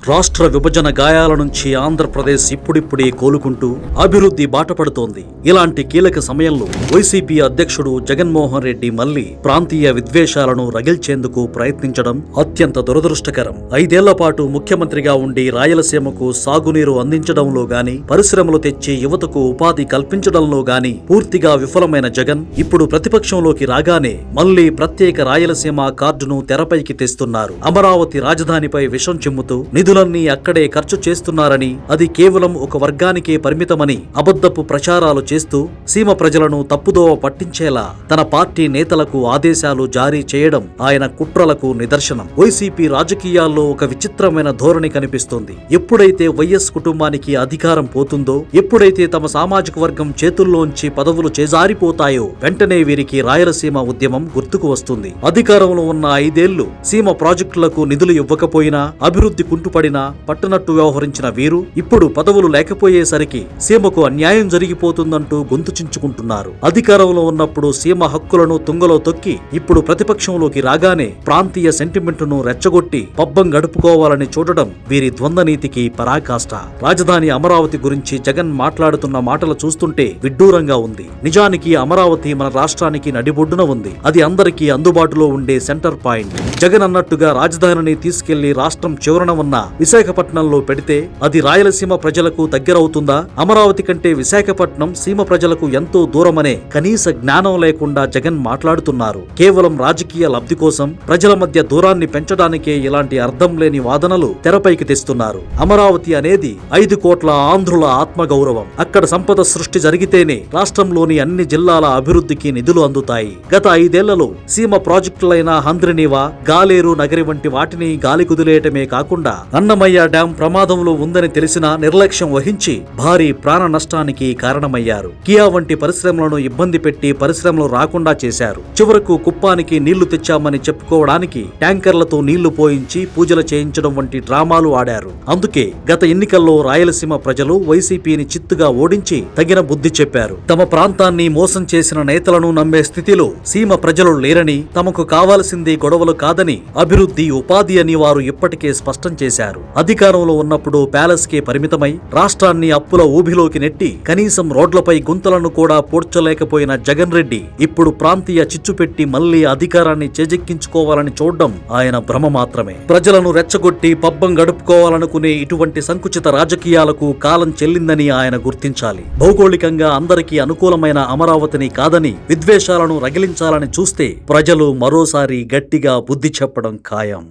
రాష్ట్ర విభజన గాయాల నుంచి ఆంధ్రప్రదేశ్ ఇప్పుడిప్పుడే కోలుకుంటూ అభివృద్ధి బాటపడుతోంది. ఇలాంటి కీలక సమయంలో వైసీపీ అధ్యక్షుడు జగన్మోహన్ రెడ్డి మళ్లీ ప్రాంతీయ విద్వేషాలను రగిల్చేందుకు ప్రయత్నించడం అత్యంత దురదృష్టకరం. 5 ఏళ్ల పాటు ముఖ్యమంత్రిగా ఉండి రాయలసీమకు సాగునీరు అందించడంలో గాని, పరిశ్రమలు తెచ్చి యువతకు ఉపాధి కల్పించడంలో గాని పూర్తిగా విఫలమైన జగన్ ఇప్పుడు ప్రతిపక్షంలోకి రాగానే మళ్లీ ప్రత్యేక రాయలసీమ కార్డును తెరపైకి తెస్తున్నారు. అమరావతి రాజధానిపై విషం చిమ్ముతూ నిధులన్నీ అక్కడే ఖర్చు చేస్తున్నారని, అది కేవలం ఒక వర్గానికే పరిమితమని అబద్ధపు ప్రచారాలు చేస్తూ సీమ ప్రజలను తప్పుదోవ పట్టించేలా తన పార్టీ నేతలకు ఆదేశాలు జారీ చేయడం ఆయన కుట్రలకు నిదర్శనం. వైసీపీ రాజకీయాల్లో ఒక విచిత్రమైన ధోరణి కనిపిస్తోంది. ఎప్పుడైతే వైఎస్ కుటుంబానికి అధికారం పోతుందో, ఎప్పుడైతే తమ సామాజిక వర్గం చేతుల్లోంచి పదవులు చేజారిపోతాయో వెంటనే వీరికి రాయలసీమ ఉద్యమం గుర్తుకు వస్తుంది. అధికారంలో ఉన్న 5 ఏళ్లు సీమ ప్రాజెక్టులకు నిధులు ఇవ్వకపోయినా, అభివృద్ధి కుంటుపడినా పట్టనట్టు వ్యవహరించిన వీరు ఇప్పుడు పదవులు లేకపోయేసరికి సీమకు అన్యాయం జరిగిపోతుందంటూ గొంతు చించుకుంటున్నారు. అధికారంలో ఉన్నప్పుడు సీమ హక్కులను తుంగలో తొక్కి ఇప్పుడు ప్రతిపక్షంలోకి రాగానే ప్రాంతీయ సెంటిమెంటును రెచ్చగొట్టి పబ్బం గడుపుకోవాలని చూడడం వీరి ద్వంద్వనీతికి పరాకాష్ట. రాజధాని అమరావతి గురించి జగన్ మాట్లాడుతున్న మాటలు చూస్తుంటే విడ్డూరంగా ఉంది. నిజానికి అమరావతి మన రాష్ట్రానికి నడిబొడ్డున ఉంది. అది అందరికీ అందుబాటులో ఉండే సెంటర్ పాయింట్. జగన్ అన్నట్టుగా రాజధానిని తీసుకెళ్లి రాష్ట్రం చివరన ఉన్న విశాఖపట్నంలో పెడితే అది రాయలసీమ ప్రజలకు దగ్గరవుతుందా? అమరావతి కంటే విశాఖపట్నం సీమ ప్రజలకు ఎంతో దూరమనే కనీస జ్ఞానం లేకుండా జగన్ మాట్లాడుతున్నారు. కేవలం రాజకీయ లబ్ధి కోసం ప్రజల మధ్య దూరాన్ని పెంచడానికే ఇలాంటి అర్థం లేని వాదనలు తెరపైకి తెస్తున్నారు. అమరావతి అనేది 5 కోట్ల ఆంధ్రుల ఆత్మగౌరవం. అక్కడ సంపద సృష్టి జరిగితేనే రాష్ట్రంలోని అన్ని జిల్లాల అభివృద్ధికి నిధులు అందుతాయి. గత 5 ఏళ్లలో సీమ ప్రాజెక్టులైన హంద్రినీవా, గాలేరు నగరి వంటి వాటిని గాలి కుదిలేయటమే కాకుండా అన్నమయ్య డ్యాం ప్రమాదంలో ఉందని తెలిసినా నిర్లక్ష్యం వహించి భారీ ప్రాణ నష్టానికి కారణమయ్యారు. కియా వంటి పరిశ్రమలను ఇబ్బంది పెట్టి పరిశ్రమలు రాకుండా చేశారు. చివరకు కుప్పానికి నీళ్లు తెచ్చామని చెప్పుకోవడానికి ట్యాంకర్లతో నీళ్లు పోయించి పూజలు చేయించడం వంటి డ్రామాలు ఆడారు. అందుకే గత ఎన్నికల్లో రాయలసీమ ప్రజలు వైసీపీని చిత్తుగా ఓడించి తగిన బుద్ధి చెప్పారు. తమ ప్రాంతాన్ని మోసం చేసిన నేతలను నమ్మే స్థితిలో సీమ ప్రజలు లేరని, తమకు కావాల్సింది గొడవలు కాదని, అభివృద్ధి, ఉపాధి అని వారు ఇప్పటికే స్పష్టం చేశారు. అధికారంలో ఉన్నప్పుడు ప్యాలెస్ కే పరిమితమై రాష్ట్రాన్ని అప్పుల ఊబిలోకి నెట్టి కనీసం రోడ్లపై గుంతలను కూడా పూడ్చలేకపోయిన జగన్ రెడ్డి ఇప్పుడు ప్రాంతీయ చిచ్చు పెట్టి మళ్లీ అధికారాన్ని చేజెక్కించుకోవాలని చూడడం ఆయన భ్రమ మాత్రమే. ప్రజలను రెచ్చగొట్టి పబ్బం గడుపుకోవాలనుకునే ఇటువంటి సంకుచిత రాజకీయాలకు కాలం చెల్లిందని ఆయన గుర్తించాలి. భౌగోళికంగా అందరికీ అనుకూలమైన అమరావతిని కాదని విద్వేషాలను రగిలించాలని చూస్తే ప్రజలు మరోసారి గట్టిగా బుద్ధి చెప్పడం ఖాయం.